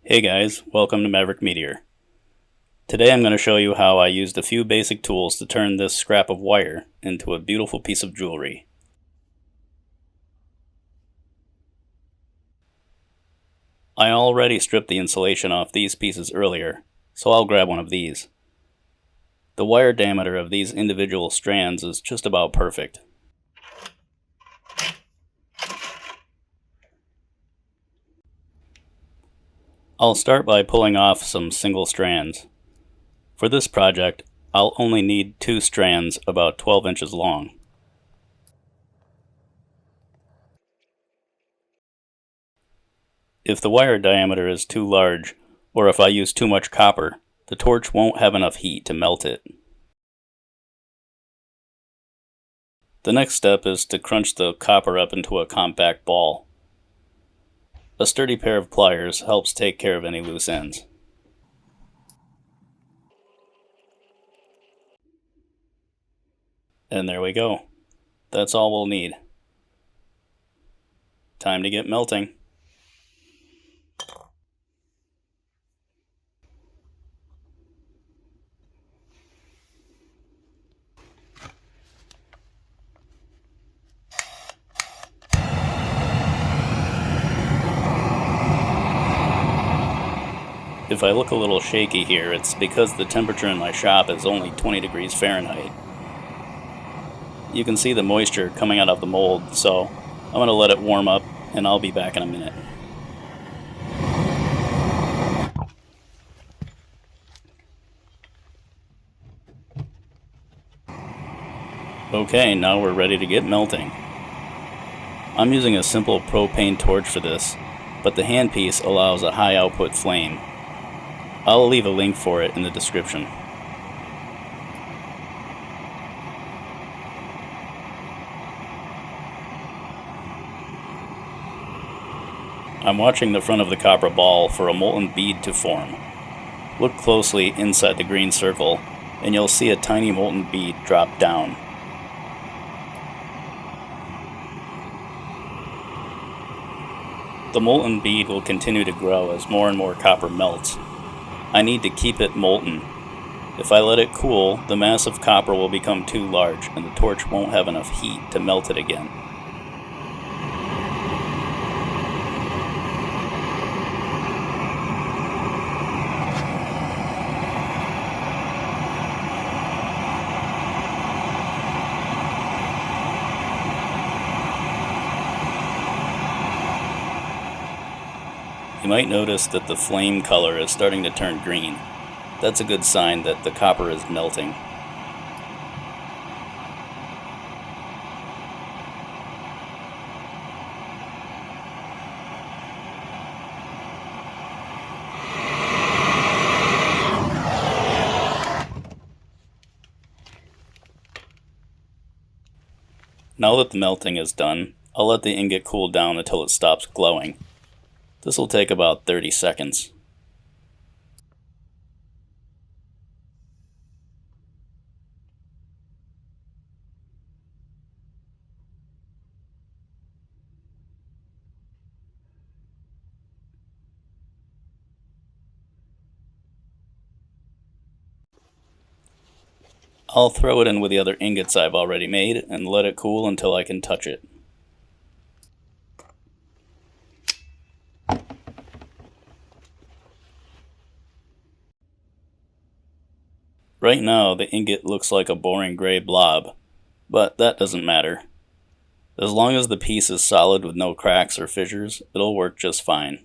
Hey guys, welcome to Maverick Meteor. Today I'm going to show you how I used a few basic tools to turn this scrap of wire into a beautiful piece of jewelry. I already stripped the insulation off these pieces earlier, so I'll grab one of these. The wire diameter of these individual strands is just about perfect. I'll start by pulling off some single strands. For this project, I'll only need 2 strands about 12 inches long. If the wire diameter is too large, or if I use too much copper, the torch won't have enough heat to melt it. The next step is to crunch the copper up into a compact ball. A sturdy pair of pliers helps take care of any loose ends. And there we go. That's all we'll need. Time to get melting. If I look a little shaky here, it's because the temperature in my shop is only 20 degrees Fahrenheit. You can see the moisture coming out of the mold, so I'm going to let it warm up and I'll be back in a minute. Okay, now we're ready to get melting. I'm using a simple propane torch for this, but the handpiece allows a high output flame. I'll leave a link for it in the description. I'm watching the front of the copper ball for a molten bead to form. Look closely inside the green circle, and you'll see a tiny molten bead drop down. The molten bead will continue to grow as more and more copper melts. I need to keep it molten. If I let it cool, the mass of copper will become too large and the torch won't have enough heat to melt it again. You might notice that the flame color is starting to turn green. That's a good sign that the copper is melting. Now that the melting is done, I'll let the ingot cool down until it stops glowing. This will take about 30 seconds. I'll throw it in with the other ingots I've already made and let it cool until I can touch it. Right now, the ingot looks like a boring gray blob, but that doesn't matter. As long as the piece is solid with no cracks or fissures, it'll work just fine.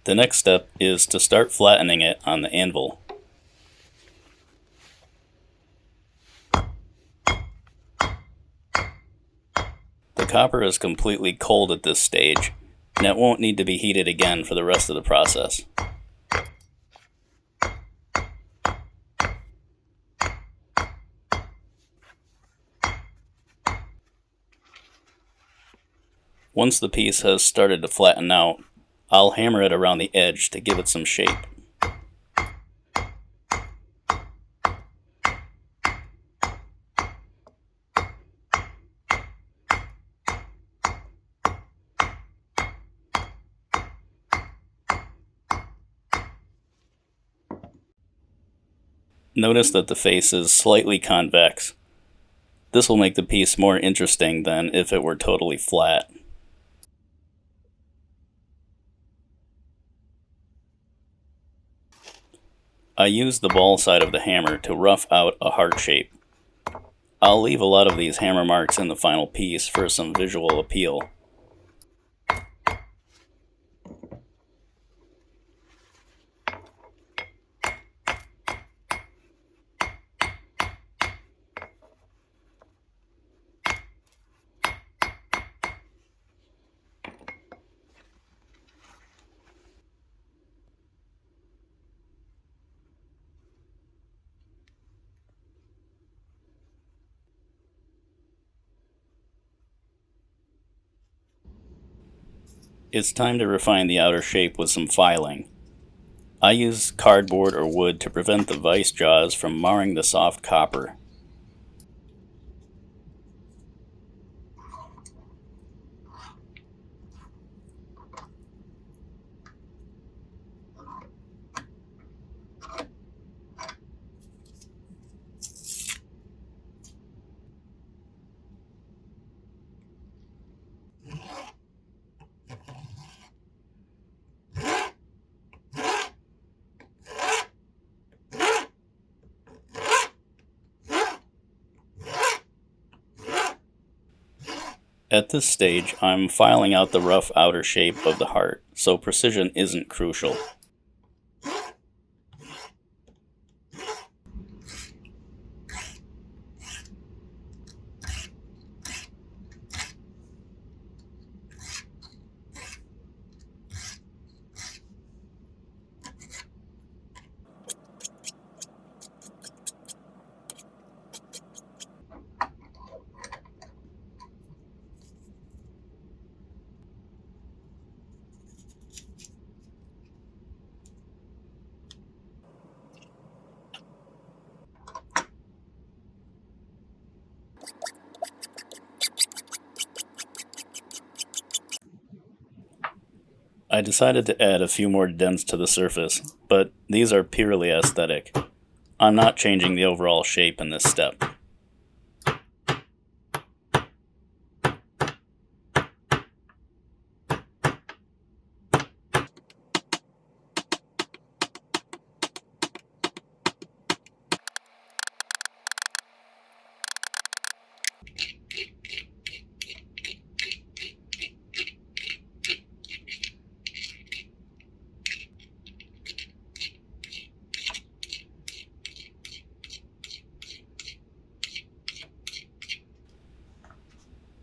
The next step is to start flattening it on the anvil. The copper is completely cold at this stage, and it won't need to be heated again for the rest of the process. Once the piece has started to flatten out, I'll hammer it around the edge to give it some shape. Notice that the face is slightly convex. This will make the piece more interesting than if it were totally flat. I use the ball side of the hammer to rough out a heart shape. I'll leave a lot of these hammer marks in the final piece for some visual appeal. It's time to refine the outer shape with some filing. I use cardboard or wood to prevent the vice jaws from marring the soft copper. At this stage, I'm filing out the rough outer shape of the heart, so precision isn't crucial. I decided to add a few more dents to the surface, but these are purely aesthetic. I'm not changing the overall shape in this step.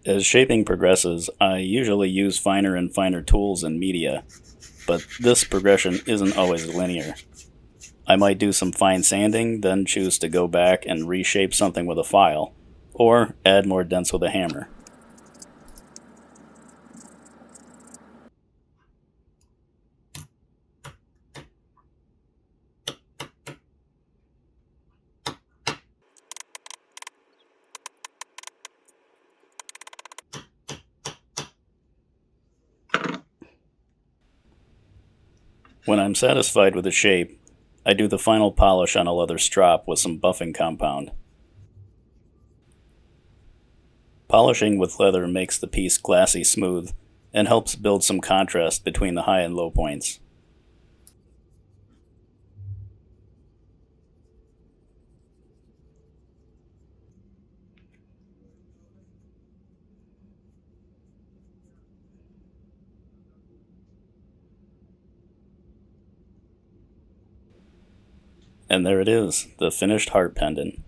As shaping progresses, I usually use finer and finer tools and media, but this progression isn't always linear. I might do some fine sanding, then choose to go back and reshape something with a file, or add more dents with a hammer. When I'm satisfied with the shape, I do the final polish on a leather strop with some buffing compound. Polishing with leather makes the piece glassy smooth and helps build some contrast between the high and low points. And there it is, the finished heart pendant.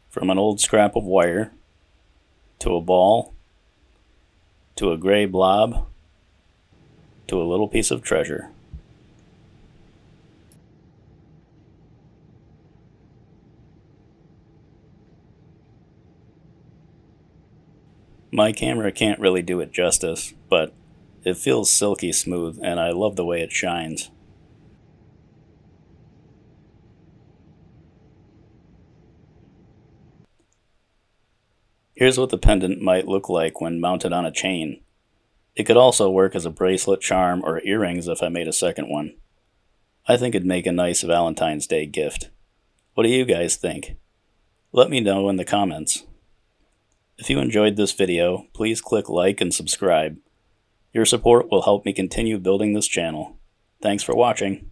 From an old scrap of wire, to a ball, to a gray blob, to a little piece of treasure. My camera can't really do it justice, but it feels silky smooth and I love the way it shines. Here's what the pendant might look like when mounted on a chain. It could also work as a bracelet, charm, or earrings if I made a second one. I think it'd make a nice Valentine's Day gift. What do you guys think? Let me know in the comments. If you enjoyed this video, please click like and subscribe. Your support will help me continue building this channel. Thanks for watching.